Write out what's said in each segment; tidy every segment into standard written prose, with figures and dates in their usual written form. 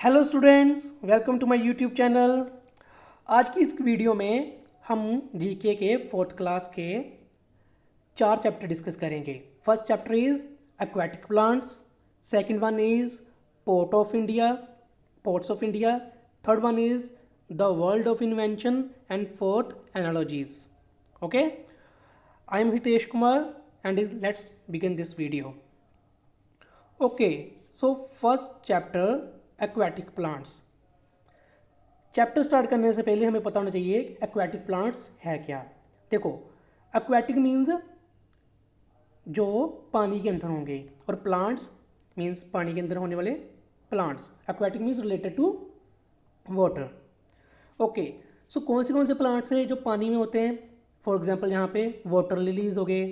Hello students, welcome to my YouTube channel. आज की इस वीडियो में हम जीके के फोर्थ क्लास के 4 चैप्टर डिस्कस करेंगे। First chapter is aquatic plants, second one is ports of India, third one is the world of invention and fourth analogies. Okay, I am Hitesh Kumar and let's begin this video. Okay, so first chapter aquatic plants. Chapter start करने से पहले हमें पता होना चाहिए कि aquatic plants है क्या। देखो, एक्वाटिक मीन्स जो पानी के अंदर होंगे और प्लांट्स मीन्स पानी के अंदर होने वाले plants. Aquatic means related to water. Okay, so कौन से प्लांट्स हैं जो पानी में होते हैं? फॉर एग्जांपल यहाँ पे वाटर लिलीज हो गए,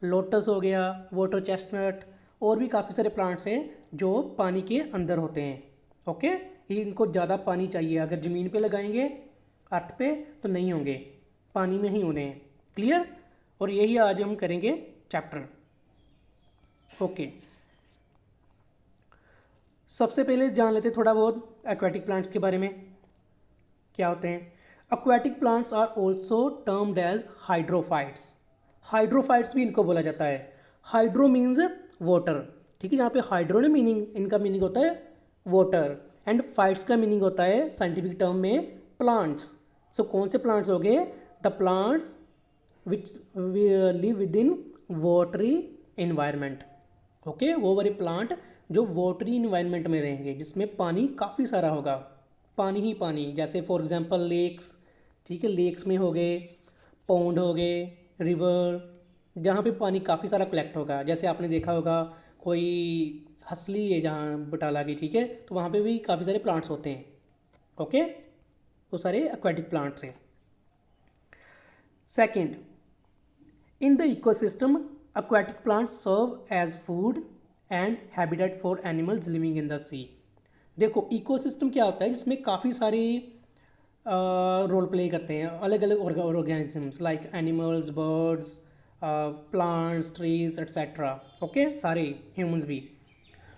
लोटस हो गया, वाटर चेस्टनट, और भी काफ़ी सारे प्लांट्स हैं जो पानी के अंदर होते हैं। ओके, ये इनको ज़्यादा पानी चाहिए। अगर ज़मीन पे लगाएंगे अर्थ पे तो नहीं होंगे, पानी में ही होने हैं। क्लियर? और यही आज हम करेंगे चैप्टर। ओके, सबसे पहले जान लेते थोड़ा बहुत एक्वाटिक प्लांट्स के बारे में, क्या होते हैं। Aquatic plants are also termed as hydrophytes. Hydrophytes भी इनको बोला जाता है। हाइड्रो मीन्स वाटर, ठीक है। यहाँ पे हाइड्रो ने मीनिंग, इनका मीनिंग होता है वाटर, एंड फाइट्स का मीनिंग होता है साइंटिफिक टर्म में प्लांट्स। सो कौन से प्लांट्स हो गए? The plants which live with in watery environment. Okay, वो वाले प्लांट जो वाटरी इन्वायरमेंट में रहेंगे, जिसमें पानी काफ़ी सारा होगा, पानी ही पानी। जैसे फॉर एग्जांपल लेक्स, ठीक है, लेक्स में हो गए, पौंड हो गए, रिवर, जहाँ पे पानी काफ़ी सारा कलेक्ट होगा। जैसे आपने देखा होगा कोई हसली है जहाँ बटाला की, ठीक है, तो वहाँ पे भी काफ़ी सारे प्लांट्स होते हैं। ओके, वो सारे एक्वाटिक प्लांट्स हैं। Second, in the ecosystem aquatic plants serve as food and habitat for animals living in the sea। देखो, इकोसिस्टम क्या होता है? जिसमें काफ़ी सारे रोल प्ले करते हैं अलग अलग organisms, like animals, birds, plants, trees etcetera. Okay, सारे ह्यूमंस भी।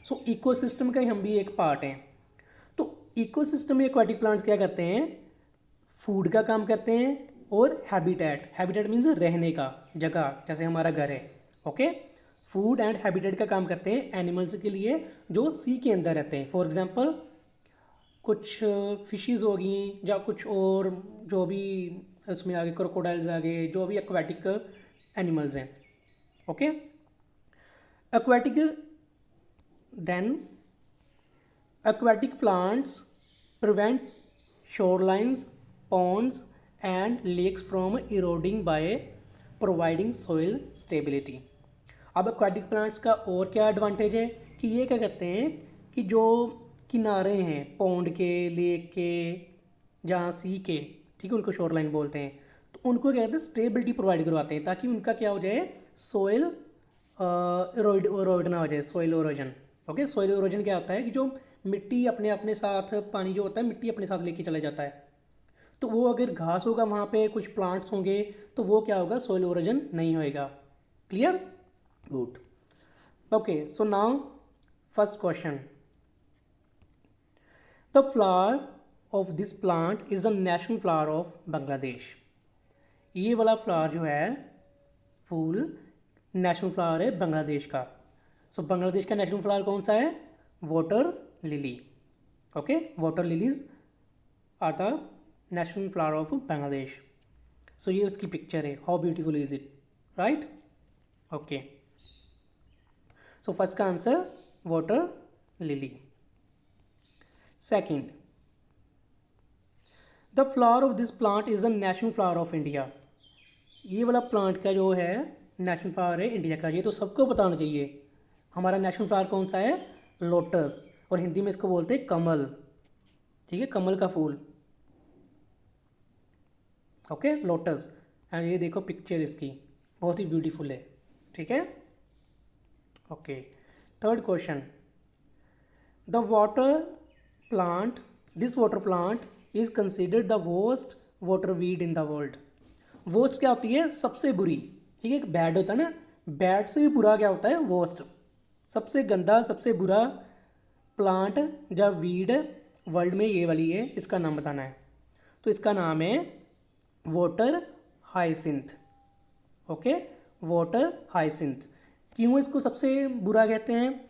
सो इकोसिस्टम का ही हम भी एक पार्ट हैं। तो इकोसिस्टम में एक्वाटिक प्लांट्स क्या करते हैं? फूड का काम करते हैं और हैबिटेट, हैबिटेट मीन्स रहने का जगह, जैसे हमारा घर है। ओके, फूड एंड हैबिटेट का काम करते हैं एनिमल्स के लिए जो सी के अंदर रहते हैं। फॉर एग्जांपल कुछ फिशेस हो गई, या कुछ और जो भी उसमें आगे क्रोकोडाइल्स आ गए, जो भी एक्वाटिक एनिमल्स हैं। Okay, aquatic then aquatic plants prevents shorelines, ponds and lakes from eroding by providing soil stability। अब aquatic plants का और क्या एडवांटेज है कि ये क्या करते हैं कि जो किनारे हैं पौंड के, लेक के, जहाँ सी के, ठीक है, उनको शोरलाइन बोलते हैं, तो उनको क्या कहते हैं? स्टेबिलिटी प्रोवाइड करवाते हैं, ताकि उनका क्या हो जाए? सोइल इरोड ना हो जाए, soil erosion. Okay, soil erosion क्या होता है कि जो मिट्टी अपने अपने साथ, पानी जो होता है मिट्टी अपने साथ लेके चला जाता है, तो वो अगर घास होगा वहाँ पे, कुछ प्लांट्स होंगे, तो वो क्या होगा? सोइल इरोजन नहीं होएगा। Clear? Good. Okay, so now first question, the flower of this plant is the national flower of Bangladesh. ये वाला फ्लावर जो है, फूल, नेशनल फ्लावर है बांग्लादेश का। सो बांग्लादेश का नेशनल फ्लावर कौन सा है? Water lily. Okay, water lilies are the national flower of Bangladesh. So ये उसकी पिक्चर है, how beautiful is it, right? Okay, so first का answer water lily. Second, the flower of this plant is the national flower of India. ये वाला plant का जो है national flower है इंडिया का। ये तो सबको पता होना चाहिए। हमारा नेशनल फ्लावर कौन सा है? लोटस, और हिंदी में इसको बोलते हैं कमल, ठीक है, कमल का फूल। Okay, lotus. एंड ये देखो पिक्चर इसकी, बहुत ही ब्यूटीफुल है, ठीक है। Okay, third question, the water plant, this water plant is considered the worst water weed in the world. Worst क्या होती है? सबसे बुरी, ठीक है। एक बैड होता है ना, बैड से भी बुरा क्या होता है? वर्स्ट, सबसे गंदा, सबसे बुरा प्लांट या वीड वर्ल्ड में ये वाली है, इसका नाम बताना है। तो इसका नाम है water hyacinth. Okay, water hyacinth. क्यों इसको सबसे बुरा कहते हैं?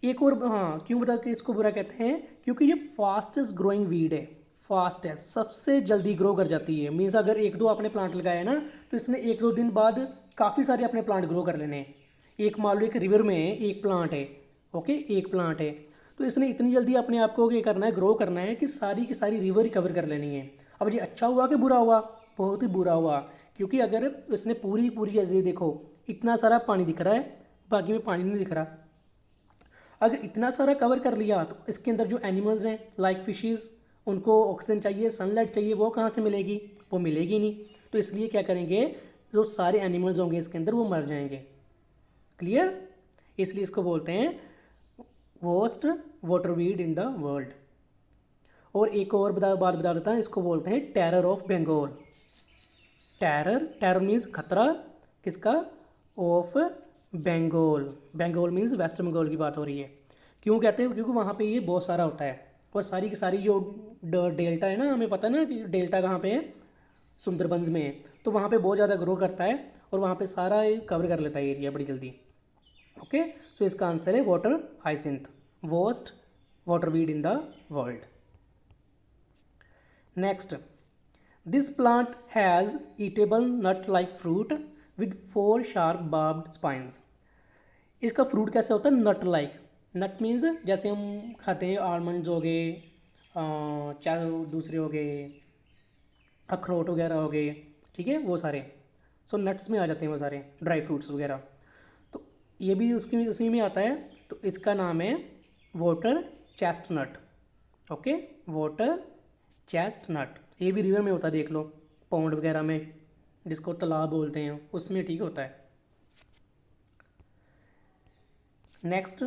एक और, हाँ, क्यों बता के इसको बुरा कहते हैं? क्योंकि ये फास्टेस्ट ग्रोइंग वीड है। फास्टेस्ट, सबसे जल्दी ग्रो कर जाती है। मीन्स अगर एक दो आपने प्लांट लगाया ना, तो इसने एक दो दिन बाद काफ़ी सारे अपने प्लांट ग्रो कर लेने हैं। एक मान लो एक रिवर में एक प्लांट है, ओके, एक प्लांट है, तो इसने इतनी जल्दी अपने आप को ये करना है, ग्रो करना है कि सारी की सारी रिवर रिकवर कर लेनी है। अब ये अच्छा हुआ कि बुरा हुआ? बहुत ही बुरा हुआ, क्योंकि अगर इसने पूरी पूरी, जैसे देखो इतना सारा पानी दिख रहा है, बाकी में पानी नहीं दिख रहा। अगर इतना सारा कवर कर लिया तो इसके अंदर जो एनिमल्स हैं लाइक फिशेस, उनको ऑक्सीजन चाहिए, सनलाइट चाहिए, वो कहाँ से मिलेगी? वो मिलेगी नहीं। तो इसलिए क्या करेंगे, जो सारे एनिमल्स होंगे इसके अंदर वो मर जाएंगे। क्लियर? इसलिए इसको बोलते हैं worst water weed in the world. और एक और बात बता देता हूँ, इसको बोलते हैं terror of Bengal. Terror means खतरा, किसका? Of Bengal. Bengal means West Bengal की बात हो रही है। क्यों कहते हैं? क्योंकि वहाँ पे ये बहुत सारा होता है, और सारी की सारी जो डेल्टा है ना, हमें पता है ना कि डेल्टा कहाँ पे है, सुंदरबंस में है, तो वहाँ पे बहुत ज़्यादा ग्रो करता है और वहाँ पे सारा कवर कर लेता है एरिया बड़ी जल्दी। ओके, सो इसका आंसर है water hyacinth, worst water weed in the world. Next, this plant has edible nut like fruit with 4 sharp barbed spines. इसका फ्रूट कैसे होता है? Not like. नट मीन्स जैसे हम खाते हैं आलमंड्स हो गए, चाहे दूसरे हो गए, अखरोट वगैरह हो गए, ठीक है, वो सारे। सो नट्स में आ जाते हैं वो सारे, ड्राई फ्रूट्स वगैरह। तो ये भी उसकी उसी में आता है। तो इसका नाम है water chestnut. Okay, water chestnut. ये भी रिवर में होता है, देख लो, पौंड वगैरह में, जिसको तालाब बोलते हैं, उसमें ठीक होता है। नेक्स्ट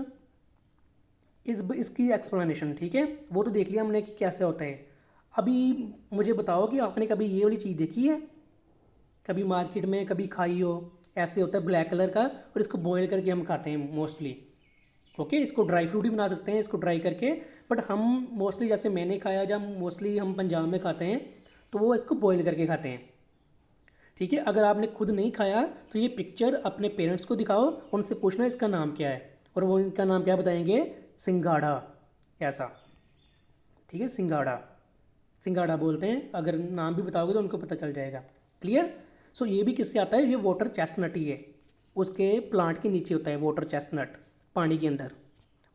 इसकी एक्सप्लेनेशन, ठीक है, वो तो देख लिया हमने कि कैसे होता है। अभी मुझे बताओ कि आपने कभी ये वाली चीज़ देखी है? कभी मार्केट में कभी खाई हो? ऐसे होता है ब्लैक कलर का, और इसको बॉईल करके हम खाते हैं मोस्टली। ओके, इसको ड्राई फ्रूट भी बना सकते हैं इसको ड्राई करके, बट हम मोस्टली, जैसे मैंने खाया, जब मोस्टली हम पंजाब में खाते हैं तो वो इसको बॉईल करके खाते हैं। ठीक है, अगर आपने खुद नहीं खाया तो ये पिक्चर अपने पेरेंट्स को दिखाओ, उनसे पूछना इसका नाम क्या है, और वो इनका नाम क्या बताएंगे? सिंघाड़ा, ऐसा। ठीक है, सिंघाड़ा, सिंघाड़ा बोलते हैं। अगर नाम भी बताओगे तो उनको पता चल जाएगा। क्लियर? सो ये भी किससे आता है? ये वाटर चेस्टनट ही है, उसके प्लांट के नीचे होता है वाटर चेस्टनट, पानी के अंदर।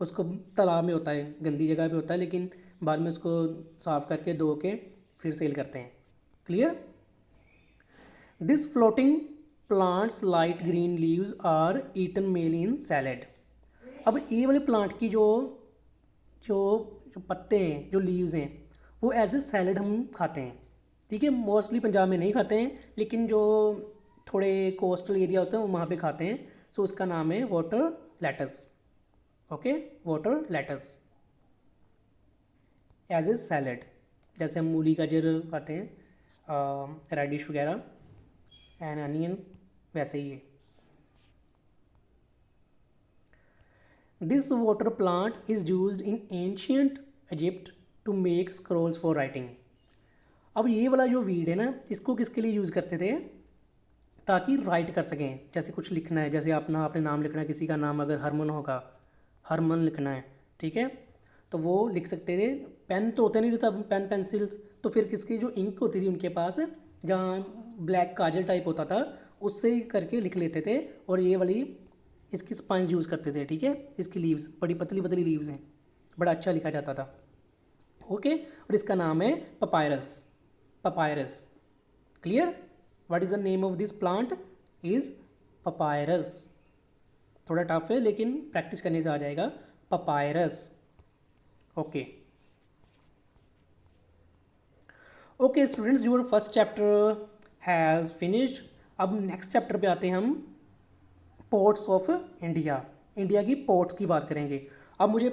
उसको तालाब में होता है, गंदी जगह पे होता है, लेकिन बाद में उसको साफ़ करके धो के फिर सेल करते हैं। Clear? This floating plants light green leaves are eaten mainly in salad. अब ये वाले प्लांट की जो जो जो पत्ते हैं, जो लीव्स हैं, वो एज ए सैलड हम खाते हैं। ठीक है, मोस्टली पंजाब में नहीं खाते हैं, लेकिन जो थोड़े कोस्टल एरिया होते हैं वहाँ पे खाते हैं। सो उसका नाम है water lettuce. Okay, water lettuce as a salad, जैसे हम मूली गाजर खाते हैं, रेडिश वगैरह, एंड अनियन, वैसे ही है। This water plant is used in ancient Egypt to make scrolls for writing. अब ये वाला जो वीड है ना, इसको किसके लिए यूज़ करते थे? ताकि राइट कर सकें, जैसे कुछ लिखना है, जैसे अपना आपने नाम लिखना है, किसी का नाम अगर हरमन होगा, हरमन लिखना है, ठीक है, तो वो लिख सकते थे। पेन तो होते नहीं थे तब, पेन पेंसिल, तो फिर किसकी जो इंक होती थी उनके पास, जहाँ ब्लैक काजल टाइप होता था, उससे ही करके लिख लेते थे। और ये वाली इसकी स्पाइंस यूज़ करते थे। ठीक है, इसकी लीव्स बड़ी पतली पतली लीव्स हैं, बड़ा अच्छा लिखा जाता था। ओके, और इसका नाम है papyrus. Papyrus. Clear? What is the name of this plant? Is papyrus. थोड़ा टफ है, लेकिन प्रैक्टिस करने से आ जाएगा। Papyrus. Okay okay students, your first chapter has finished. अब नेक्स्ट चैप्टर पे आते हैं हम, पोर्ट्स ऑफ इंडिया। इंडिया की पोर्ट्स की बात करेंगे। अब मुझे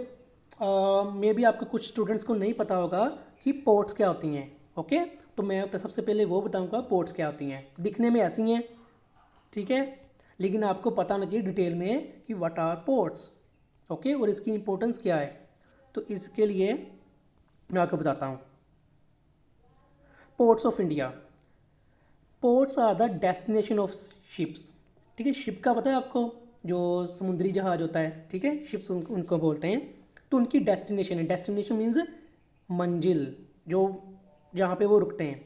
मे बी आपके कुछ स्टूडेंट्स को नहीं पता होगा कि पोर्ट्स क्या होती हैं। ओके, तो मैं सबसे पहले वो बताऊंगा पोर्ट्स क्या होती हैं। दिखने में ऐसी हैं, ठीक है, लेकिन आपको पता होना चाहिए डिटेल में कि व्हाट आर पोर्ट्स। ओके, और इसकी इम्पोर्टेंस क्या है। तो इसके लिए मैं आपको बताता हूँ। Ports of India, ports are the destination of ships. ठीक है, शिप का पता है आपको, जो समुद्री जहाज होता है, ठीक है, शिप्स उनको बोलते हैं। तो उनकी डेस्टिनेशन है, डेस्टिनेशन मीन्स मंजिल, जो जहाँ पे वो रुकते हैं।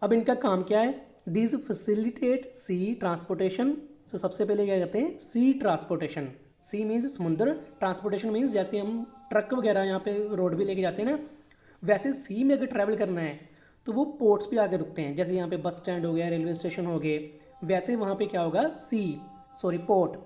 अब इनका काम क्या है, दिस फैसिलिटेट सी ट्रांसपोर्टेशन। तो सबसे पहले क्या कहते हैं, सी ट्रांसपोर्टेशन। सी मीन्स समुद्र, ट्रांसपोर्टेशन मीन्स जैसे हम ट्रक वगैरह यहाँ पे रोड भी लेके जाते हैं ना, वैसे सी में अगर ट्रैवल करना है तो वो पोर्ट्स पे आके रुकते हैं। जैसे यहाँ पे बस स्टैंड हो गया, रेलवे स्टेशन हो गए, वैसे वहाँ पे क्या होगा, पोर्ट।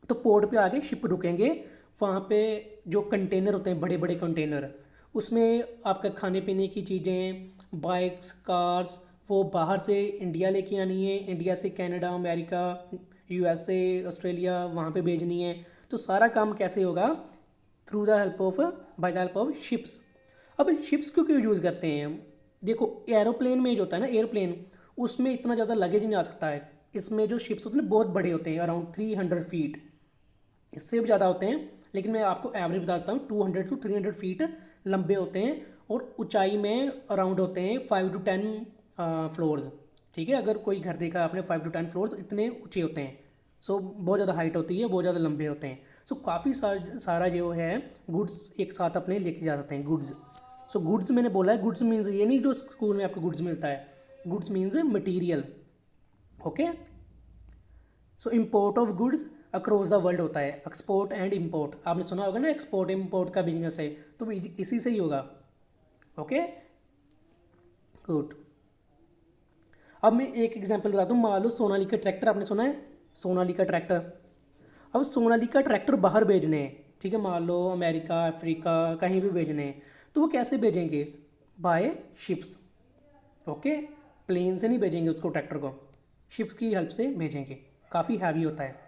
तो पोर्ट पे आके शिप रुकेंगे। वहाँ पे जो कंटेनर होते हैं, बड़े बड़े कंटेनर, उसमें आपका खाने पीने की चीज़ें, बाइक्स, कार्स, वो बाहर से इंडिया लेके आनी है, इंडिया से कनाडा, अमेरिका, यूएसए, ऑस्ट्रेलिया, वहाँ पे भेजनी है। तो सारा काम कैसे होगा, through the help of, by the help of ships. अब शिप्स क्यों क्यों यूज़ करते हैं हम, देखो एरोप्लेन में जो होता है ना, एयरप्लेन, उसमें इतना ज़्यादा लगेज नहीं आ सकता है। इसमें जो शिप्स होते हैं ना बहुत बड़े होते हैं, अराउंड 300 फीट, इससे भी ज़्यादा होते हैं, लेकिन मैं आपको एवरेज बताता हूँ, 200 to 300 फीट लंबे होते हैं। और ऊंचाई में अराउंड होते हैं 5 to 10 फ्लोर्स। ठीक है, अगर कोई घर देखा आपने, 5 to 10 फ्लोर्स इतने ऊंचे होते हैं। सो बहुत ज़्यादा हाइट होती है, बहुत ज़्यादा लंबे होते हैं। सो काफ़ी सारा जो है गुड्स एक साथ अपने लेके जा सकते हैं, गुड्स। सो गुड्स मैंने बोला है, गुड्स मीन्स ये नहीं जो स्कूल में आपको गुड्स मिलता है, goods means material. Okay, so import of goods across the world होता है, एक्सपोर्ट एंड इम्पोर्ट। आपने सुना होगा ना, एक्सपोर्ट इम्पोर्ट का बिजनेस है, तो इसी से ही होगा। Okay, good. अब मैं एक एग्जांपल बताता हूँ। मान लो सोनालिका ट्रैक्टर, आपने सुना है सोनालिका ट्रैक्टर। अब सोनालिका ट्रैक्टर बाहर भेजने हैं, ठीक है, मान लो अमेरिका, अफ्रीका, कहीं भी भेजने हैं, तो वो कैसे भेजेंगे, बाय शिप्स। ओके, प्लेन से नहीं भेजेंगे उसको, ट्रैक्टर को शिप्स की हेल्प से भेजेंगे। काफ़ी हैवी होता है,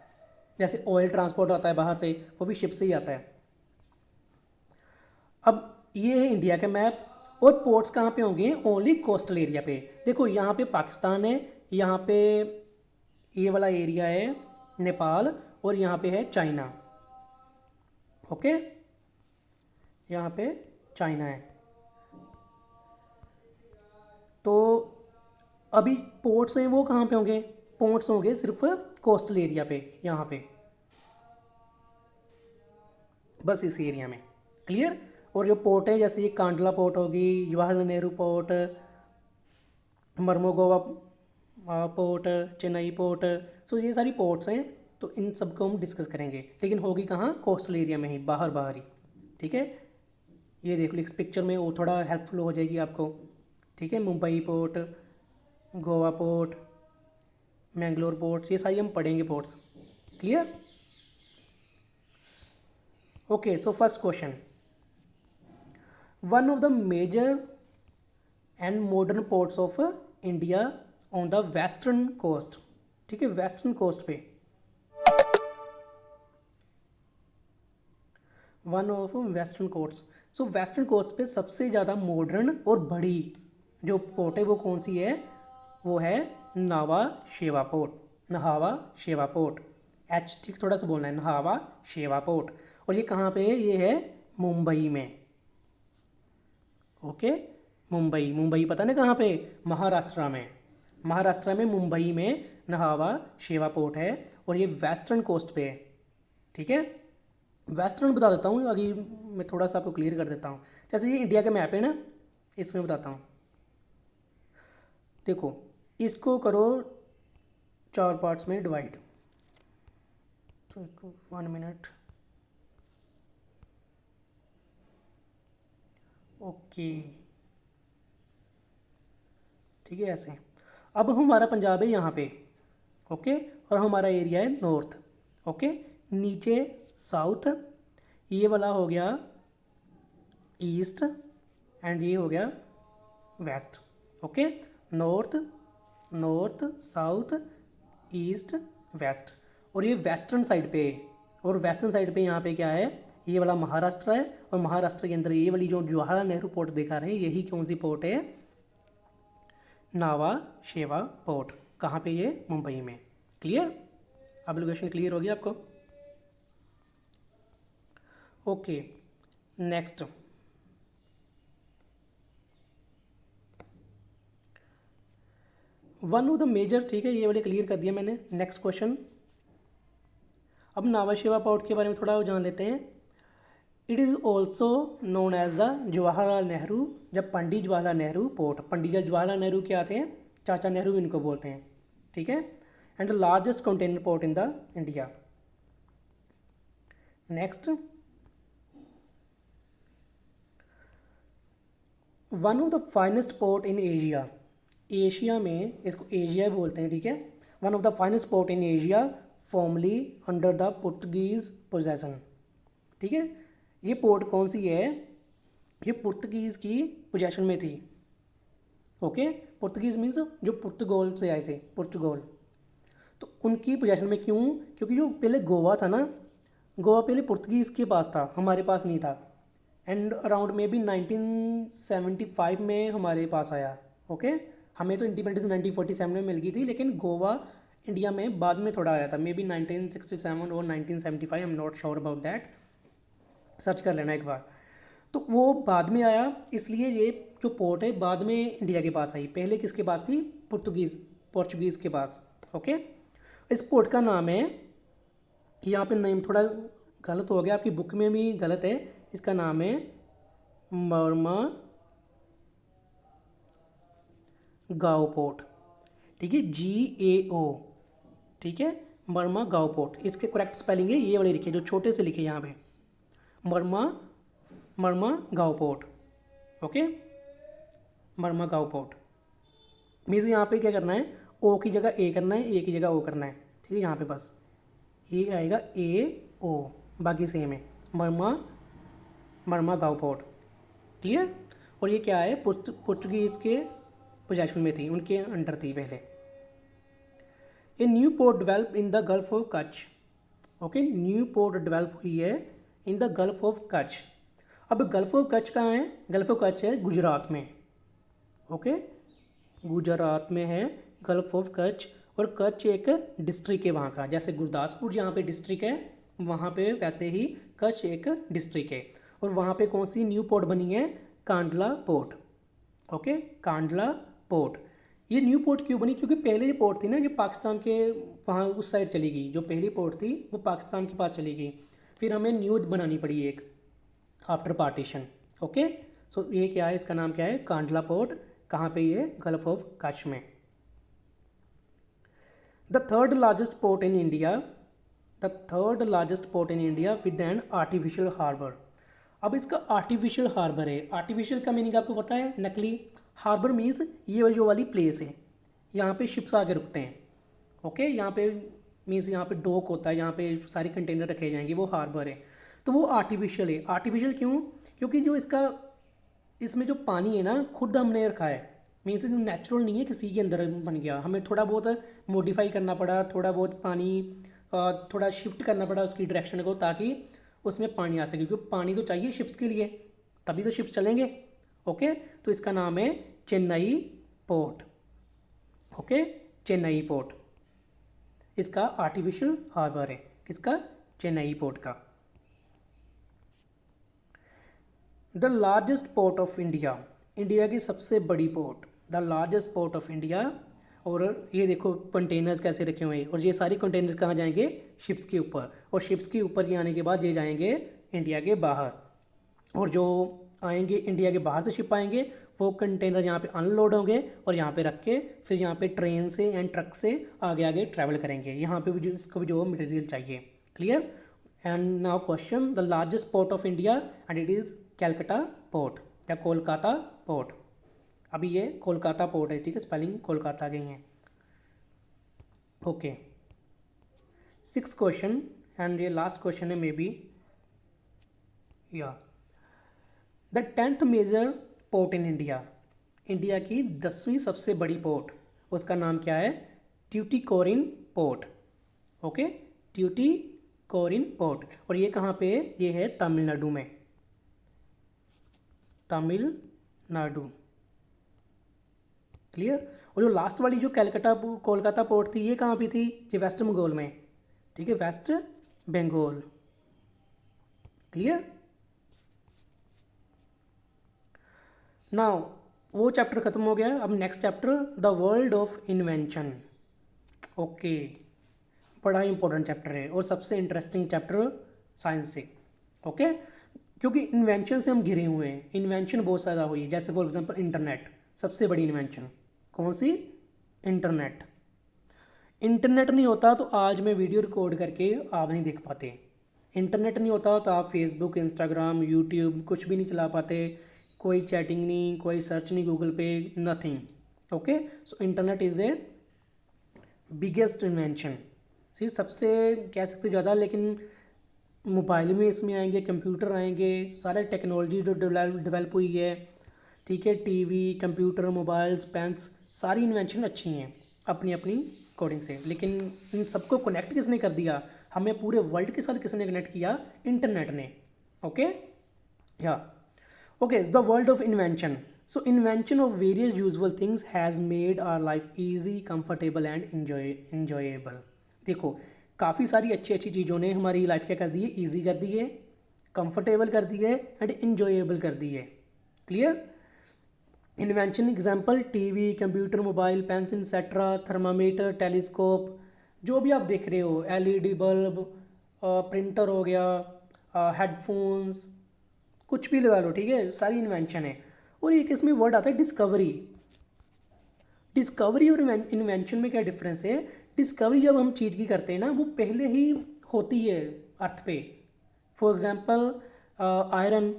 जैसे ऑयल ट्रांसपोर्ट आता है बाहर से, वो भी शिप से ही आता है। अब ये है इंडिया का मैप। और पोर्ट्स कहाँ पे होंगे, ओनली कोस्टल एरिया पे। देखो यहाँ पे पाकिस्तान है, यहाँ पे ये वाला एरिया है नेपाल, और यहाँ पे है चाइना। ओके, यहाँ पे चाइना है। तो अभी पोर्ट्स हैं वो कहाँ पे होंगे, पोर्ट्स होंगे सिर्फ कोस्टल एरिया पे, यहाँ पे बस इस एरिया में। क्लियर। और जो पोर्ट है, जैसे ये कांडला पोर्ट होगी, Jawaharlal Nehru port, Mormugao port, Chennai port, so ये सारी पोर्ट्स हैं। तो इन सब को हम डिस्कस करेंगे, लेकिन होगी कहाँ, कोस्टल एरिया में ही, बाहर बाहर ही। ठीक है, ये देख लो इस पिक्चर में, वो थोड़ा हेल्पफुल हो जाएगी आपको। ठीक है, Mumbai port, Goa port, Mangalore port, ये सारी हम पढ़ेंगे ports. Clear. Okay, so first question, one of the major and modern ports of India on the western coast. ठीक है, वेस्टर्न कोस्ट पे one of western coast. So western coast पे सबसे ज़्यादा मॉडर्न और बड़ी जो पोर्ट है वो कौन सी है, वो है नावा शेवा पोर्ट, नहावा शेवा पोर्ट। एच ठीक थोड़ा सा बोलना है, नहावा शेवा पोर्ट। और ये कहाँ पे है, ये है मुंबई में। ओके, मुंबई, मुंबई पता ना कहाँ पे, महाराष्ट्र में। महाराष्ट्र में मुंबई में नहावा शेवा पोर्ट है, और ये वेस्टर्न कोस्ट पे है। ठीक है, वेस्टर्न बता देता हूँ, आगे मैं थोड़ा सा आपको क्लियर कर देता हूँ। जैसे ये इंडिया का मैप है ना, इसमें बताता हूँ। देखो, इसको करो 4 पार्ट्स में डिवाइड। तो 1 मिनट। ओके, ठीक है, ऐसे। अब हमारा पंजाब है यहाँ पे। ओके, और हमारा एरिया है नॉर्थ। ओके, नीचे साउथ, ये वाला हो गया ईस्ट, एंड ये हो गया west. Okay, north, north, south, east, west. और ये वेस्टर्न साइड पे है। और वेस्टर्न साइड पे यहाँ पे क्या है, ये वाला महाराष्ट्र है, और महाराष्ट्र के अंदर ये वाली जो जवाहरलाल नेहरू पोर्ट दिखा रहे हैं, यही कौन सी पोर्ट है, नावा शेवा पोर्ट। कहाँ पे, ये मुंबई में। क्लियर, अब लोकेशन क्लियर होगी आपको। Okay, next, one of the major, ठीक है, ये वाले क्लियर कर दिया मैंने। नेक्स्ट क्वेश्चन, अब नावा शेवा पोर्ट के बारे में थोड़ा जान लेते हैं। It is also known as the Jawaharlal Nehru, जब पंडित जवाहरलाल नेहरू पोर्ट, पंडित जवाहरलाल नेहरू क्या आते हैं, चाचा नेहरू इनको बोलते हैं, ठीक है। And the largest container port in the India. Next, one of the finest port in Asia, Asia में इसको एशिया बोलते हैं, ठीक है। One of the finest port in Asia formally under the Portuguese possession, ठीक है। ये पोर्ट कौन सी है, ये पुर्तगीज़ की पोजेशन में थी, ओके। पुर्तगीज़ मीन्स जो पुर्तगाल से आए थे, पुर्तगाल, तो उनकी पोजेशन में। क्यों? क्योंकि जो पहले गोवा था ना, गोवा पहले पुर्तगीज़ के पास था, हमारे पास नहीं था। एंड अराउंड में भी 1975 में हमारे पास आया, ओके। हमें तो इंडिपेंडेंस 1947 में मिल गई थी, लेकिन गोवा इंडिया में बाद में थोड़ा आया था, मे बी 1967 और 1975, I am not sure about that, search कर लेना एक बार। तो वो बाद में आया, इसलिए ये जो पोर्ट है बाद में इंडिया के पास आई, पहले किसके पास थी, पोर्चुगीज़ के पास, ओके। इस पोर्ट का नाम है, यहाँ पे नेम थोड़ा गलत हो गया, आपकी बुक में भी गलत है, इसका नाम है मरमा गाँव पोर्ट, ठीक है, GAO, ठीक है, मरमा गाँव पोर्ट। इसके करेक्ट स्पेलिंग है ये वाले लिखे, जो छोटे से लिखे यहाँ पे, मरमा गाँव पोर्ट, ओके, मरमा गाँव पोर्ट। मीन्स यहाँ पे क्या करना है, ओ की जगह ए करना है, ए की जगह ओ करना है, ठीक है। यहाँ पे बस ए आएगा, AO, बाकी सेम है, मरमा गाँव पोर्ट, क्लियर। और ये क्या है, पुर्तगीज़ के पोजेशन में थी, उनके अंडर थी पहले। A new port develop in the gulf of Kutch, okay, new port develop हुई है in the gulf of Kutch. अब गल्फ ऑफ कच्छ कहाँ है, गल्फ ऑफ कच्छ है गुजरात में, ओके, गुजरात में है गल्फ ऑफ कच्छ। और कच्छ एक डिस्ट्रिक्ट है वहाँ का, जैसे गुरदासपुर जहाँ पे डिस्ट्रिक्ट है वहाँ पे, वैसे ही कच्छ एक डिस्ट्रिक्ट है। और वहाँ पे कौन सी न्यू पोर्ट बनी है, Kandla port, okay, Kandla port. ये न्यू पोर्ट क्यों बनी, क्योंकि पहले जो पोर्ट थी ना, जो पाकिस्तान के वहाँ उस साइड चली गई, जो पहली पोर्ट थी वो पाकिस्तान के पास चली गई, फिर हमें न्यू बनानी पड़ी एक आफ्टर पार्टीशन, ओके। सो ये क्या है, इसका नाम क्या है, कांडला पोर्ट। कहाँ पे ये, गल्फ ऑफ कच्छ में। The third largest port in India, the third largest port in India with an artificial harbour. अब इसका आर्टिफिशियल हार्बर है, आर्टिफिशियल का मीनिंग आपको पता है, नकली। हार्बर मीन्स ये जो वाली प्लेस है, यहाँ पे शिप्स आके रुकते हैं, ओके। यहाँ पे मीन्स यहाँ पे डॉक होता है, यहाँ पे सारे कंटेनर रखे जाएंगे, वो हार्बर है। तो वो आर्टिफिशियल है। आर्टिफिशियल क्यों, क्योंकि जो इसका, इसमें जो पानी है ना, खुद हमने रखा है, मीन्स नेचुरल नहीं है, किसी के अंदर बन गया, हमें थोड़ा बहुत मॉडिफाई करना पड़ा, थोड़ा बहुत पानी थोड़ा शिफ्ट करना पड़ा उसकी डायरेक्शन को, ताकि उसमें पानी आ सके, क्योंकि पानी तो चाहिए शिप्स के लिए, तभी तो शिप्स चलेंगे, ओके। तो इसका नाम है Chennai port, okay, Chennai port. इसका आर्टिफिशियल हार्बर है, किसका, चेन्नई पोर्ट का। The largest port of India, India की सबसे बड़ी port, the largest port of India. और ये देखो कंटेनर्स कैसे रखे हुए हैं, और ये सारे कंटेनर्स कहाँ जाएंगे, शिप्स के ऊपर, और शिप्स के ऊपर के आने के बाद ये जाएंगे इंडिया के बाहर। और जो आएंगे इंडिया के बाहर से शिप आएंगे, वो कंटेनर यहाँ पे अनलोड होंगे और यहाँ पे रख के फिर यहाँ पे ट्रेन से एंड ट्रक से आगे आगे ट्रैवल करेंगे, यहाँ पे भी जो इसको भी जो मटेरियल चाहिए, clear. And now question, the largest port of India and it is Calcutta port या कोलकाता पोर्ट। अभी ये कोलकाता पोर्ट है, ठीक है, स्पेलिंग कोलकाता गई है, ओके। 6th क्वेश्चन एंड ये लास्ट क्वेश्चन है मे बी, या the 10th major port in India, India की 10वीं सबसे बड़ी पोर्ट, उसका नाम क्या है, Tuticorin port, okay, Tuticorin port. और ये कहाँ पे है, ये है तमिलनाडु में, तमिलनाडु, क्लियर। और जो लास्ट वाली जो कोलकाता पोर्ट थी, ये कहाँ पे थी, ये वेस्ट बंगाल में, ठीक है, वेस्ट बंगाल, क्लियर। नाउ वो चैप्टर ख़त्म हो गया। अब next chapter the world of invention. Okay, बड़ा इंपॉर्टेंट चैप्टर है और सबसे इंटरेस्टिंग चैप्टर साइंस से। ओके, क्योंकि इन्वेंशन से हम घिरे हुए हैं, इन्वेंशन बहुत ज़्यादा हुई है। जैसे फॉर एग्जांपल इंटरनेट, सबसे बड़ी इन्वेंशन कौन सी? इंटरनेट। इंटरनेट नहीं होता तो आज मैं वीडियो रिकॉर्ड करके आप नहीं देख पाते। इंटरनेट नहीं होता तो आप फेसबुक, इंस्टाग्राम, यूट्यूब कुछ भी नहीं चला पाते, कोई चैटिंग नहीं, कोई सर्च नहीं गूगल पे, nothing. Okay, so internet is a biggest invention. सी सबसे कह सकते हो ज़्यादा, लेकिन मोबाइल में इसमें आएंगे, कंप्यूटर आएंगे, सारे टेक्नोलॉजी जो डेवलप हुई है, ठीक है, टीवी, कंप्यूटर, मोबाइल्स, पेन्स, सारी इन्वेंशन अच्छी हैं अपनी अपनी अकॉर्डिंग से। लेकिन इन सबको कनेक्ट किसने कर दिया? हमें पूरे वर्ल्ड के साथ किसने कनेक्ट किया? इंटरनेट ने। ओके, या okay, the world of invention. So invention of various useful things has made our life easy, comfortable and enjoyable. देखो, काफ़ी सारी अच्छी अच्छी चीज़ों ने हमारी लाइफ क्या कर दी है? ईजी कर दी है, कंफर्टेबल कर दी है एंड इंजॉयबल कर दी है। Clear? Invention example TV, computer, mobile, pencil etcetera, thermometer, telescope, जो भी आप देख रहे हो, एलईडी बल्ब, प्रिंटर हो गया, हेडफोन्स, कुछ भी लगा लो, ठीक है, सारी इन्वेंशन है। और एक इसमें वर्ड आता है डिस्कवरी। डिस्कवरी और इन्वेंशन में क्या डिफरेंस है? डिस्कवरी जब हम चीज़ की करते हैं ना, वो पहले ही होती है अर्थ पे। फॉर एग्जांपल आयरन,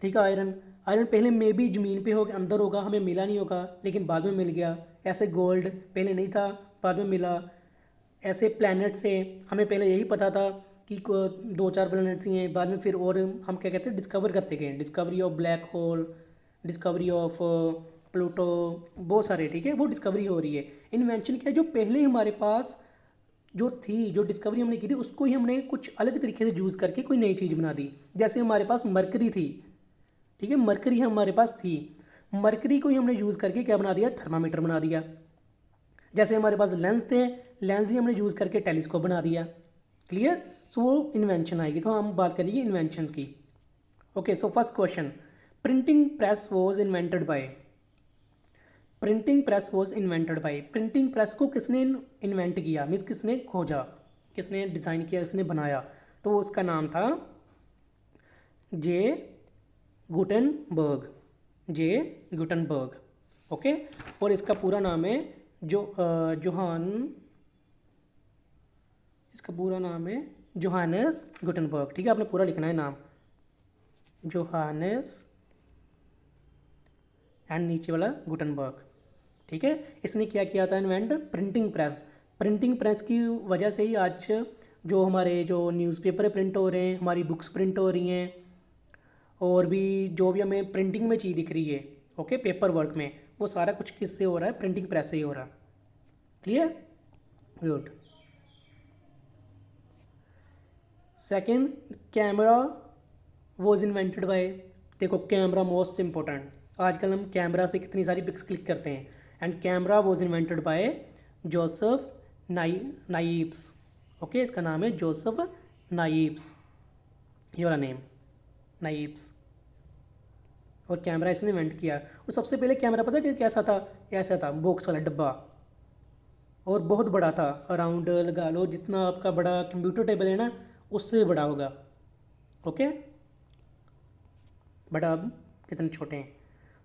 ठीक है, आयरन आयरन पहले मे भी ज़मीन पे होगा, अंदर होगा, हमें मिला नहीं होगा, लेकिन बाद में मिल गया। ऐसे गोल्ड पहले नहीं था, बाद में मिला। ऐसे प्लैनेट से हमें पहले यही पता था कि 2-4 प्लैनेट्स ही हैं, बाद में फिर और हम क्या कहते हैं, डिस्कवर करते गए। Discovery of black hole, discovery of Pluto, बहुत सारे, ठीक है, वो डिस्कवरी हो रही है। इन्वेंशन क्या है? जो पहले ही हमारे पास जो थी, जो डिस्कवरी हमने की थी, उसको ही हमने कुछ अलग तरीके से यूज़ करके कोई नई चीज़ बना दी। जैसे हमारे पास मरकरी थी, ठीक है, मरकरी हमारे पास थी, मरकरी को ही हमने यूज़ करके क्या बना दिया? थर्मामीटर बना दिया। जैसे हमारे पास लेंस थे, लेंस ही हमने यूज़ करके टेलीस्कोप बना दिया। क्लियर? सो वो इन्वेंशन आएगी। तो हम बात करेंगे इन्वेंशन की। Okay, so first question, printing press was invented by. Printing press was invented by. Printing press को किसने इन्वेंट किया? मीन्स किसने खोजा, किसने डिज़ाइन किया, किसने बनाया? तो उसका नाम था जे गुटेनबर्ग। जे गुटेनबर्ग। ओके, और इसका पूरा नाम है जोहान, इसका पूरा नाम है जोहानेस गुटेनबर्ग। ठीक है, आपने पूरा लिखना है नाम, जोहानेस एंड नीचे वाला गुटेनबर्ग। ठीक है, इसने क्या किया था invent? Printing press. Printing press की वजह से ही आज जो हमारे जो न्यूज़पेपर प्रिंट हो रहे हैं, हमारी बुक्स प्रिंट हो रही हैं, और भी जो भी हमें प्रिंटिंग में चीज़ दिख रही है, ओके, पेपर वर्क में, वो सारा कुछ किससे हो रहा है? प्रिंटिंग प्रेस से ही हो रहा है। Clear? Good. Second, camera was invented by. देखो, कैमरा मोस्ट इम्पोर्टेंट। आजकल हम कैमरा से कितनी सारी पिक्स क्लिक करते हैं। And camera was invented by Joseph knives. Okay, इसका नाम है जोसेफ नाइब्स, ये वाला नेम, नाइब्स। और कैमरा इसने इन्वेंट किया। और सबसे पहले कैमरा पता है कि कैसा था? ऐसा था, बॉक्स वाला डब्बा, और बहुत बड़ा था, अराउंड लगा लो जितना आपका बड़ा कंप्यूटर टेबल है ना, उससे बड़ा होगा। ओके, बट अब कितने छोटे हैं।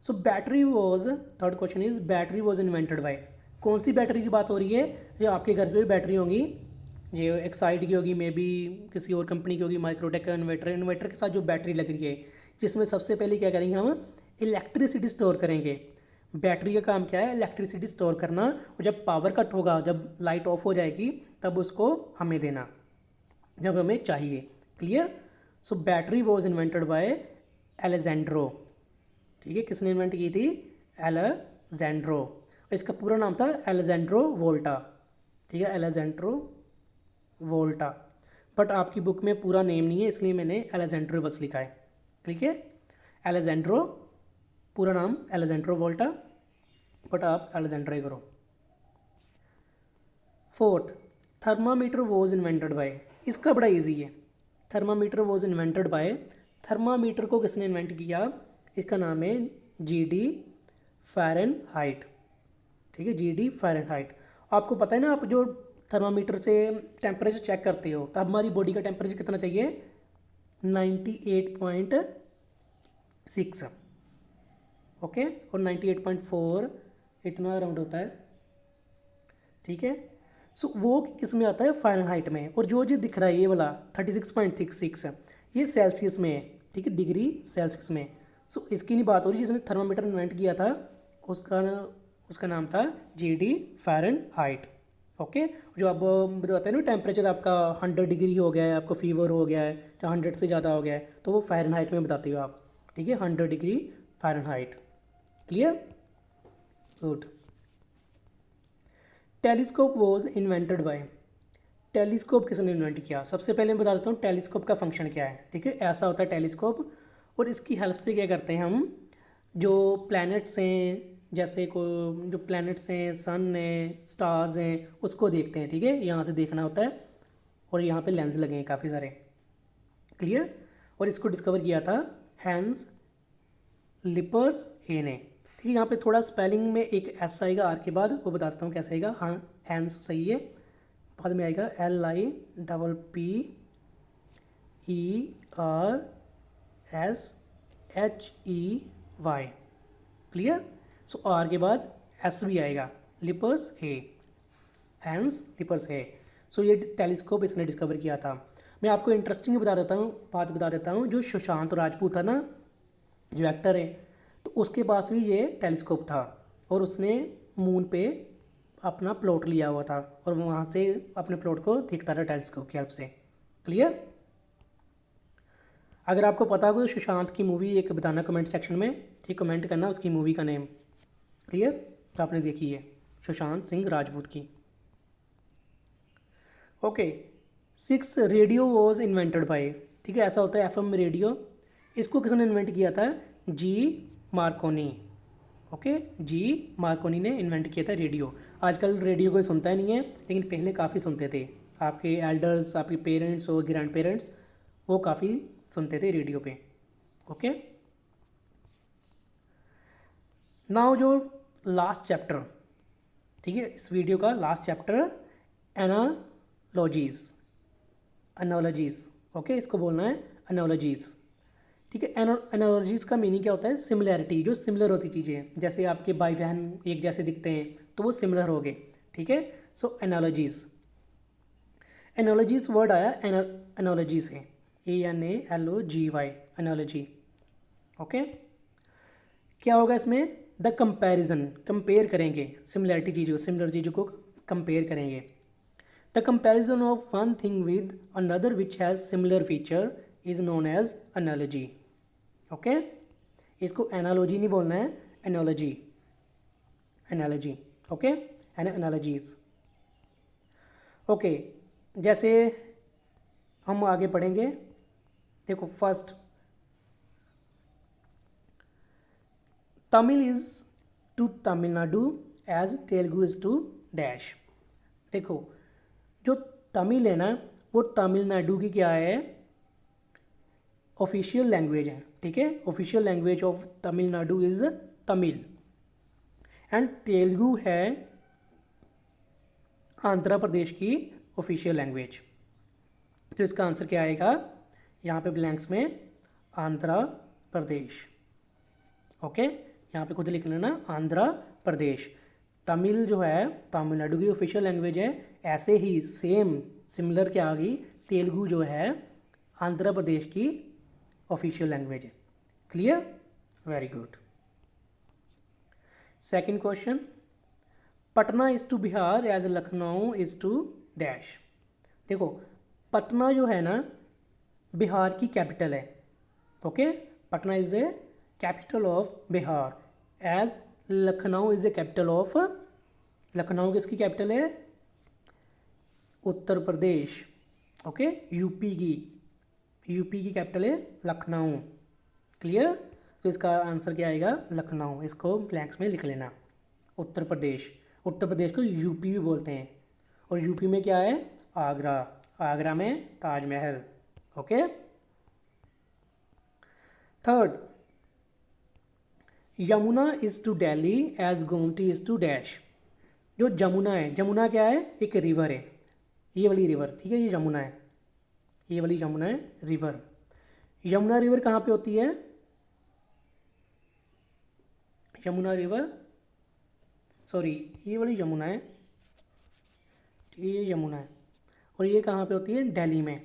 सो battery was, third question is battery was invented by. कौन सी बैटरी की बात हो रही है? जो आपके घर पे भी बैटरी होंगी, जो एक्साइड की होगी, मे बी किसी और कंपनी की होगी, माइक्रोटेक का इन्वर्टर, इन्वर्टर के साथ जो बैटरी लग रही है, जिसमें सबसे पहले क्या करेंगे हम? इलेक्ट्रिसिटी स्टोर करेंगे। बैटरी का काम क्या है? इलेक्ट्रिसिटी स्टोर करना। और जब पावर कट होगा, जब लाइट ऑफ हो जाएगी, तब उसको हमें देना जब हमें चाहिए। Clear? So battery was invented by Alessandro. ठीक है, किसने इन्वेंट की थी? एलेजेंड्रो। इसका पूरा नाम था एलेजेंड्रो वोल्टा। ठीक है, एलेजेंड्रो वोल्टा, बट आपकी बुक में पूरा नेम नहीं है, इसलिए मैंने एलेजेंड्रो बस लिखा है। ठीक है, एलेजेंड्रो, पूरा नाम एलेजेंड्रो वोल्टा, बट आप एलेजेंड्रो ही करो। Fourth, thermometer was invented by. इसका बड़ा इजी है। Thermometer was invented by. Thermometer को किसने इन्वेंट किया? इसका नाम है GD फ़ारेनहाइट। ठीक है, GD फ़ारेनहाइट। आपको पता है ना, आप जो थर्मामीटर से टेम्परेचर चेक करते हो तो हमारी बॉडी का टेम्परेचर कितना चाहिए, 98.6। ओके, और 98.4 इतना अराउंड होता है। ठीक है, सो वो किस में आता है, फ़ारेनहाइट में। और जो दिख रहा है ये वाला 36.66 ये सेल्सियस में है। ठीक है, डिग्री सेल्सियस में। सो इसकी नहीं बात हो रही, जिसने थर्मामीटर इन्वेंट किया था उसका उसका नाम था GD फ़ारेनहाइट। ओके, जो आप बताते हैं ना टेम्परेचर आपका 100 डिग्री हो गया है, आपको फीवर हो गया है या 100 से ज़्यादा हो गया है, तो वो फ़ारेनहाइट में बताते हो आप। ठीक है, 100 degree Fahrenheit. Clear, good. Telescope was invented by, telescope किसने इन्वेंट किया। सबसे पहले मैं बता देता हूँ टेलीस्कोप का फंक्शन क्या है। ठीक है, ऐसा होता है टेलीस्कोप, और इसकी हेल्प से क्या करते हैं हम, जो प्लैनेट्स हैं, जैसे को जो प्लैनेट्स हैं, सन हैं, स्टार्स हैं, उसको देखते हैं। ठीक है, यहाँ से देखना होता है, और यहाँ पे लेंस लगे हैं काफ़ी सारे। क्लियर, और इसको डिस्कवर किया था हैंस लिपर्स हे ने। ठीक है, यहाँ पे थोड़ा स्पेलिंग में एक एस आएगा आर के बाद, वो बताता हूँ कैसे आएगा। हाँ, हैंस सही है, बाद में आएगा LIPPERSHEY। क्लियर, सो आर के बाद एस भी आएगा, लिपर्स हे, हैंस लिपर्स हे। सो ये टेलीस्कोप इसने डिस्कवर किया था। मैं आपको इंटरेस्टिंग बात बता देता हूँ, जो सुशांत राजपूत था ना, जो एक्टर है, तो उसके पास भी ये टेलीस्कोप था, और उसने मून पे अपना प्लॉट लिया हुआ था, और वहाँ से अपने प्लॉट को देखता था टेलीस्कोप की हेल्प से। क्लियर, अगर आपको पता हो तो सुशांत की मूवी एक बताना कमेंट सेक्शन में। ठीक, कमेंट करना उसकी मूवी का नेम। क्लियर, तो आपने देखी है सुशांत सिंह राजपूत की। Okay, 6 radio was invented by. ठीक है, ऐसा होता है FM रेडियो, इसको किसने इन्वेंट किया था, G Markovnikov. Okay, G Markovnikov ने इन्वेंट किया था रेडियो। आजकल रेडियो कोई सुनता ही नहीं है, लेकिन पहले काफ़ी सुनते थे। आपके एल्डर्स, आपके पेरेंट्स और ग्रैंड पेरेंट्स, वो काफ़ी सुनते थे रेडियो पे। ओके, नाउ जो लास्ट चैप्टर, ठीक है, इस वीडियो का लास्ट चैप्टर, एनालॉजीज़। ओके, इसको बोलना है एनालॉजीज़। ठीक है, एनालॉजीज़ का मीनिंग क्या होता है, सिमिलैरिटी, जो सिमिलर होती चीज़ें। जैसे आपके भाई बहन एक जैसे दिखते हैं तो वो सिमिलर हो गए। ठीक है, सो एनालॉजीज़, एनालॉजीज़ वर्ड आया एनालॉजी से, ANALOGY, एनालॉजी। ओके, क्या होगा इसमें, द कंपैरिजन, कंपेयर करेंगे, सिमिलैरिटी चीज़ों, सिमिलर चीज़ों को कंपेयर करेंगे। The comparison of one thing with another which has similar feature is known as analogy. Okay, इसको एनालॉजी नहीं बोलना है, analogy, analogy. Okay, analogies. Okay, जैसे हम आगे पढ़ेंगे, देखो first, Tamil is to Tamil Nadu as Telugu is to dash. देखो, जो तमिल है ना, वो तमिलनाडु की क्या है, ऑफिशियल लैंग्वेज है। ठीक है, official language of Tamil Nadu is Tamil, and Telugu है आंध्र प्रदेश की ऑफिशियल लैंग्वेज। तो इसका आंसर क्या आएगा, यहाँ पे ब्लैंक्स में आंध्र प्रदेश। ओके, यहाँ पे खुद लिख लेना आंध्र प्रदेश। तमिल जो है तमिलनाडु की ऑफिशियल लैंग्वेज है, ऐसे ही सेम सिमिलर क्या आ गई, तेलुगु जो है आंध्र प्रदेश की ऑफिशियल लैंग्वेज है। Clear, very good. Second question, Patna is to Bihar as Lucknow is to dash. देखो, पटना जो है ना बिहार की कैपिटल है। Okay, Patna is a capital of Bihar, as Lucknow is a capital of, Lucknow किसकी कैपिटल है, उत्तर प्रदेश। ओके, यूपी की कैपिटल है लखनऊ। क्लियर, तो इसका आंसर क्या आएगा, लखनऊ। इसको ब्लैंक्स में लिख लेना, उत्तर प्रदेश। उत्तर प्रदेश को यूपी भी बोलते हैं, और यूपी में क्या है, आगरा, आगरा में Taj Mahal. Okay, third, Yamuna is to Delhi as Gomti is to dash. जो जमुना है, जमुना क्या है, एक रिवर है, ये वाली रिवर, ठीक है, ये जमुना है, ये वाली जमुना है रिवर। यमुना रिवर कहाँ पे होती है, यमुना रिवर, सॉरी ये वाली यमुना है, ठीक है, ये यमुना है, और ये कहाँ पे होती है, दिल्ली में।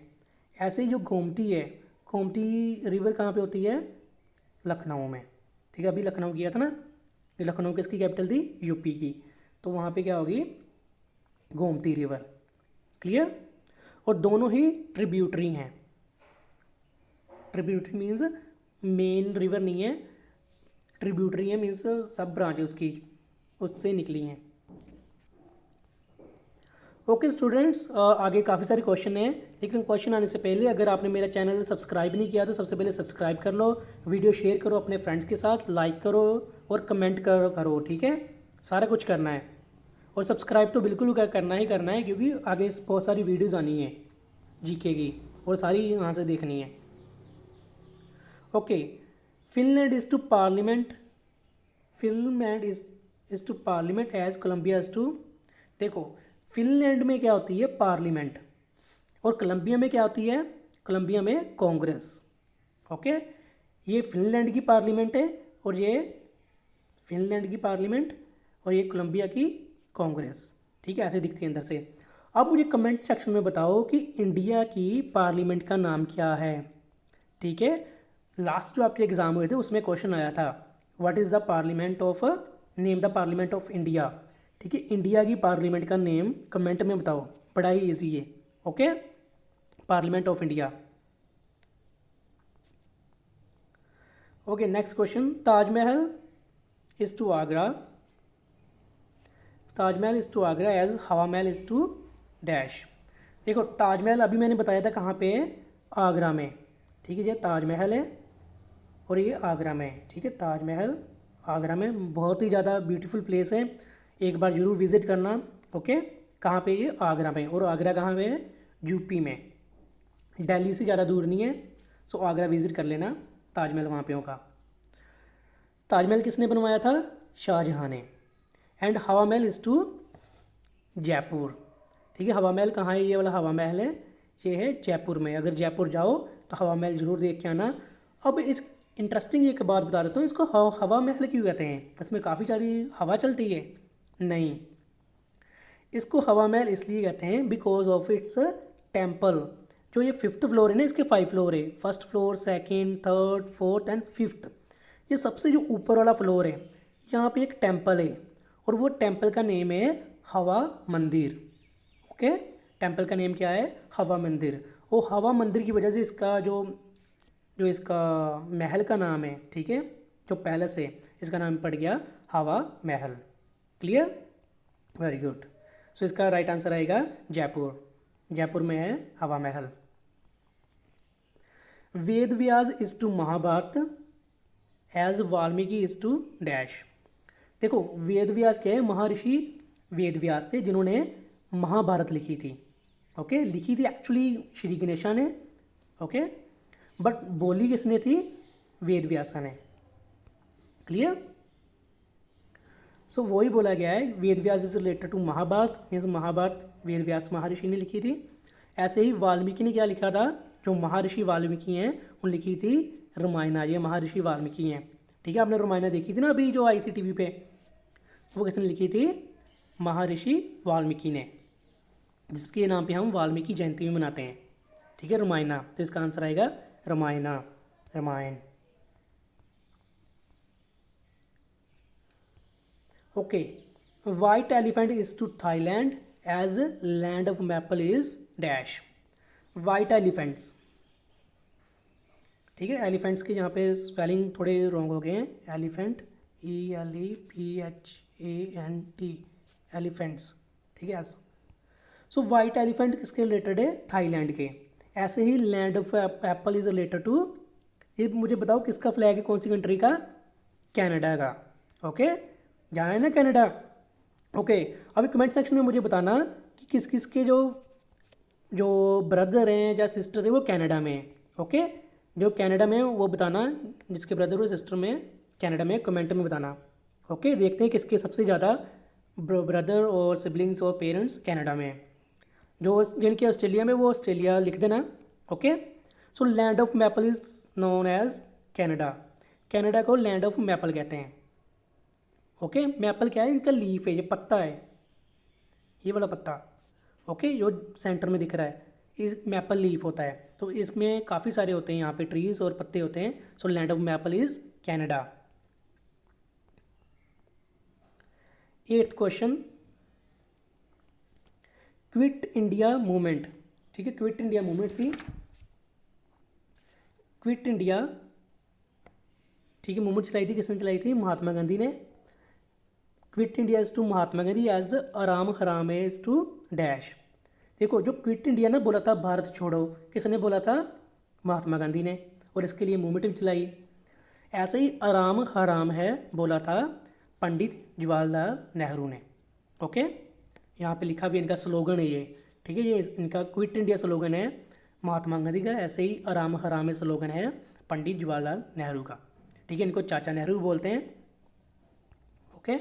ऐसे ही जो गोमती है, गोमती रिवर कहाँ पे होती है, लखनऊ में, ठीक है, अभी लखनऊ किया था ना, ये लखनऊ किसकी कैपिटल थी, यूपी की, तो वहाँ पे क्या होगी, गोमती रिवर। क्लियर। और दोनों ही ट्रिब्यूटरी हैं, ट्रिब्यूटरी मीन्स मेन रिवर नहीं है, ट्रिब्यूटरी है मीन्स सब ब्रांच उसकी उससे निकली हैं। ओके स्टूडेंट्स, आगे काफ़ी सारे क्वेश्चन हैं, लेकिन क्वेश्चन आने से पहले अगर आपने मेरा चैनल सब्सक्राइब नहीं किया तो सबसे पहले सब्सक्राइब कर लो, वीडियो शेयर करो अपने फ्रेंड्स के साथ, लाइक करो और कमेंट करो, ठीक है, सारा कुछ करना है। और सब्सक्राइब तो बिल्कुल करना ही करना है, क्योंकि आगे बहुत सारी वीडियोज़ आनी है जीके की, और सारी यहाँ से देखनी है। Okay, Finland is to parliament, Finland is to parliament as Colombia is to, देखो फिनलैंड में क्या होती है, पार्लियामेंट, और कोलंबिया में क्या होती है, कोलंबिया में कांग्रेस। ओके, ये फिनलैंड की पार्लियामेंट है, और ये फिनलैंड की पार्लियामेंट, और ये कोलंबिया की कांग्रेस, ठीक है, ऐसे दिखती है अंदर से। अब मुझे कमेंट सेक्शन में बताओ कि इंडिया की पार्लियामेंट का नाम क्या है, ठीक है। लास्ट जो आपके एग्ज़ाम हुए थे उसमें क्वेश्चन आया था, what is the parliament of, name the parliament of India, ठीक है, इंडिया की पार्लियामेंट का नेम कमेंट में बताओ, बड़ा ही ईजी है। Okay, parliament of India. Okay, next question, Taj Mahal is to Agra, Taj Mahal is to Agra as Hawa Mahal is to dash. देखो ताजमहल अभी मैंने बताया था कहाँ पे है, आगरा में, ठीक है, ये ताजमहल है और ये आगरा में है, ठीक है, ताजमहल आगरा में, बहुत ही ज़्यादा ब्यूटीफुल प्लेस है, एक बार ज़रूर विज़िट करना। ओके, कहाँ पे, ये आगरा में, और आगरा कहाँ पे है, यूपी में, दिल्ली से ज़्यादा दूर नहीं है, सो आगरा विज़िट कर लेना, ताजमहल वहाँ पे होगा। ताजमहल किसने बनवाया था, शाहजहाँ ने। एंड हवा महल इज़ टू जयपुर, ठीक है, हवा महल कहाँ है, ये वाला हवा महल है, ये है जयपुर में, अगर जयपुर जाओ तो हवा महल ज़रूर देख के आना। अब इस इंटरेस्टिंग एक बात बता देता हूँ, इसको हवा महल क्यों कहते हैं, इसमें काफ़ी सारी हवा चलती है, नहीं, इसको हवा महल इसलिए कहते हैं बिकॉज ऑफ इट्स टेम्पल। जो ये 5th फ्लोर है ना, इसके 5 फ्लोर है, 1st floor, 2nd, 3rd, 4th and 5th, ये सबसे जो ऊपर वाला फ्लोर है, यहाँ पे एक टेम्पल है, और वो टेम्पल का नेम है हवा मंदिर। ओके, टेम्पल का नेम क्या है, हवा मंदिर, और हवा मंदिर की वजह से इसका जो जो इसका महल का नाम है, ठीक है, जो पैलेस है, इसका नाम पड़ गया हवा महल। Clear, very good. सो इसका राइट आंसर आएगा जयपुर, जयपुर में है Hawa Mahal. Ved Vyas is to Mahabharata as Valmiki is to dash. देखो वेद व्यास क्या है, महर्षि वेद व्यास थे जिन्होंने महाभारत लिखी थी। ओके, लिखी थी एक्चुअली श्री गणेशा ने, ओके, बट बोली किसने थी, वेद व्यास ने। क्लियर, सो वही बोला गया है, Ved Vyas is related to Mahabharata, means Mahabharata Ved Vyas Maharshi ने लिखी थी। ऐसे ही वाल्मीकि ने क्या लिखा था, जो महर्षि वाल्मीकि हैं उन लिखी थी रामायण, ये महर्षि वाल्मीकि हैं, ठीक है, आपने रामायण देखी थी ना अभी जो आई थी टीवी पे, वो किसने लिखी थी, महर्षि वाल्मीकि ने, जिसके नाम पे हम वाल्मीकि जयंती भी मनाते हैं, ठीक है, रामायण। तो इसका आंसर आएगा Ramayan, Ramayan. Okay, white elephant is to Thailand as land of maple is dash. White elephants, ठीक है, एलिफेंट्स के यहाँ पे स्पेलिंग थोड़े रॉन्ग हो गए हैं, एलिफेंट ELEPHANT, एलिफेंट्स, ठीक है। सो वाइट एलिफेंट किसके रिलेटेड है, थाईलैंड के। ऐसे ही land of apple is related to, ये मुझे बताओ किसका फ्लैग है, कौन सी कंट्री का, कनाडा का। ओके, जाना है ना कनाडा। ओके, अभी कमेंट सेक्शन में मुझे बताना कि किस किस के जो जो ब्रदर हैं या सिस्टर है वो कनाडा में है। ओके, जो कनाडा में है वो बताना, जिसके ब्रदर और सिस्टर में कनाडा में, कमेंट में बताना। ओके, देखते हैं किसके सबसे ज़्यादा ब्रदर और सिबलिंग्स और पेरेंट्स कनाडा में हैं। जो जिनके ऑस्ट्रेलिया में, वो ऑस्ट्रेलिया लिख देना। Okay, so land of maple is known as Canada. Canada को लैंड ऑफ मैपल कहते हैं। ओके, मैपल क्या है? इनका लीफ है, ये पत्ता है, ये वाला पत्ता। ओके, जो सेंटर में दिख रहा है, इस मैपल लीफ होता है। तो इसमें काफ़ी सारे होते हैं यहाँ पे ट्रीज और पत्ते होते हैं। सो land of maple is Canada. 8th question, quit India movement. ठीक है, क्विट इंडिया मूवमेंट थी, क्विट इंडिया, ठीक है, मूवमेंट चलाई थी, किसने चलाई थी? महात्मा गांधी ने। Quit India is to Mahatma Gandhi as आराम हराम इज टू डैश। देखो, जो क्विट इंडिया ना बोला था, भारत छोड़ो, किसने बोला था? महात्मा गांधी ने, और इसके लिए मूवमेंट भी चलाई। ऐसे ही आराम हराम है बोला था पंडित जवाहरलाल नेहरू ने। ओके, यहाँ पे लिखा भी इनका स्लोगन है ये। ठीक है, ये इनका क्विट इंडिया स्लोगन है महात्मा गांधी का। ऐसे ही आराम हराम स्लोगन है पंडित जवाहरलाल नेहरू का। ठीक है, इनको चाचा नेहरू बोलते हैं। Okay,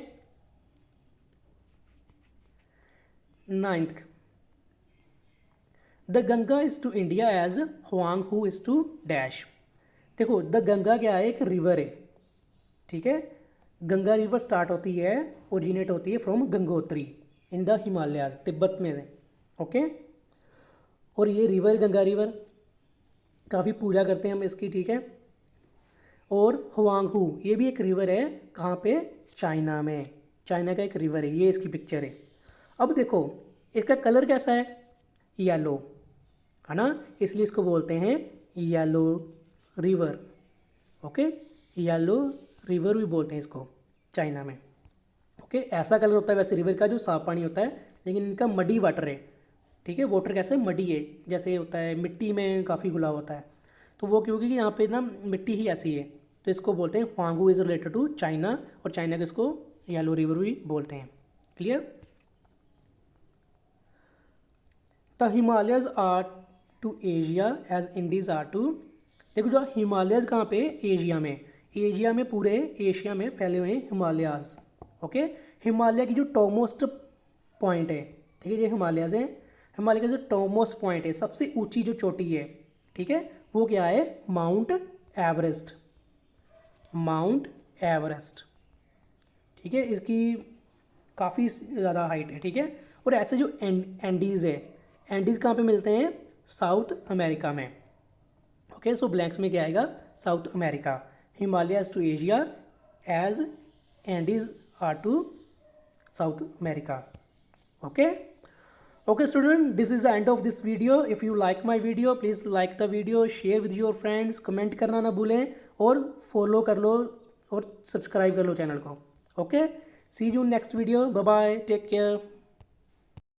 9th, the Ganga is to India as Huang Ho is to dash. देखो, द गंगा क्या है? एक रिवर है। ठीक है, गंगा रिवर स्टार्ट होती है, ओरिजिनेट होती है from Gangotri in the Himalayas, Tibet में से। ओके, और ये रिवर, गंगा रिवर, काफ़ी पूजा करते हैं हम इसकी। ठीक है, और हुआंगहू, ये भी एक रिवर है। कहाँ पे? चाइना में। चाइना का एक रिवर है, ये इसकी पिक्चर है। अब देखो, इसका कलर कैसा है? येलो, है ना, इसलिए इसको बोलते हैं yellow river. Okay, yellow river भी बोलते हैं इसको चाइना में। ओके, ऐसा कलर होता है वैसे रिवर का, जो साफ पानी होता है, लेकिन इनका मडी वाटर है। ठीक है, वाटर कैसे? मडी है, जैसे होता है मिट्टी में काफ़ी घुला होता है, तो वो क्योंकि यहाँ पे ना मिट्टी ही ऐसी है, तो इसको बोलते हैं Huang Ho is related to China, और चाइना के इसको येलो रिवर भी बोलते हैं। Clear? The Himalayas are to Asia as Andes are to. देखो, जो हिमालयज कहाँ पे? एशिया में। एशिया में, पूरे एशिया में फैले हुए हैं हिमालयाज। ओके, हिमालय की जो टॉपमोस्ट पॉइंट है, ठीक है, ये हिमालयज है। हिमालय का जो टॉपमोस्ट पॉइंट है, सबसे ऊंची जो चोटी है, ठीक है, वो क्या है? Mount Everest. माउंट एवरेस्ट, ठीक है, इसकी काफ़ी ज़्यादा हाइट है। ठीक है, और ऐसे जो एंडीज़ है, एंडीज़ कहाँ पे मिलते हैं? साउथ अमेरिका में। ओके, सो ब्लैंक्स में क्या आएगा? South America. Himalayas to Asia as Andes are to South America. Okay, okay student, this is the end of this video. If you like my video, please like the video, share with your friends, comment करना ना भूलें, और follow कर लो और subscribe कर लो channel को। Okay, see you next video, bye bye, take care.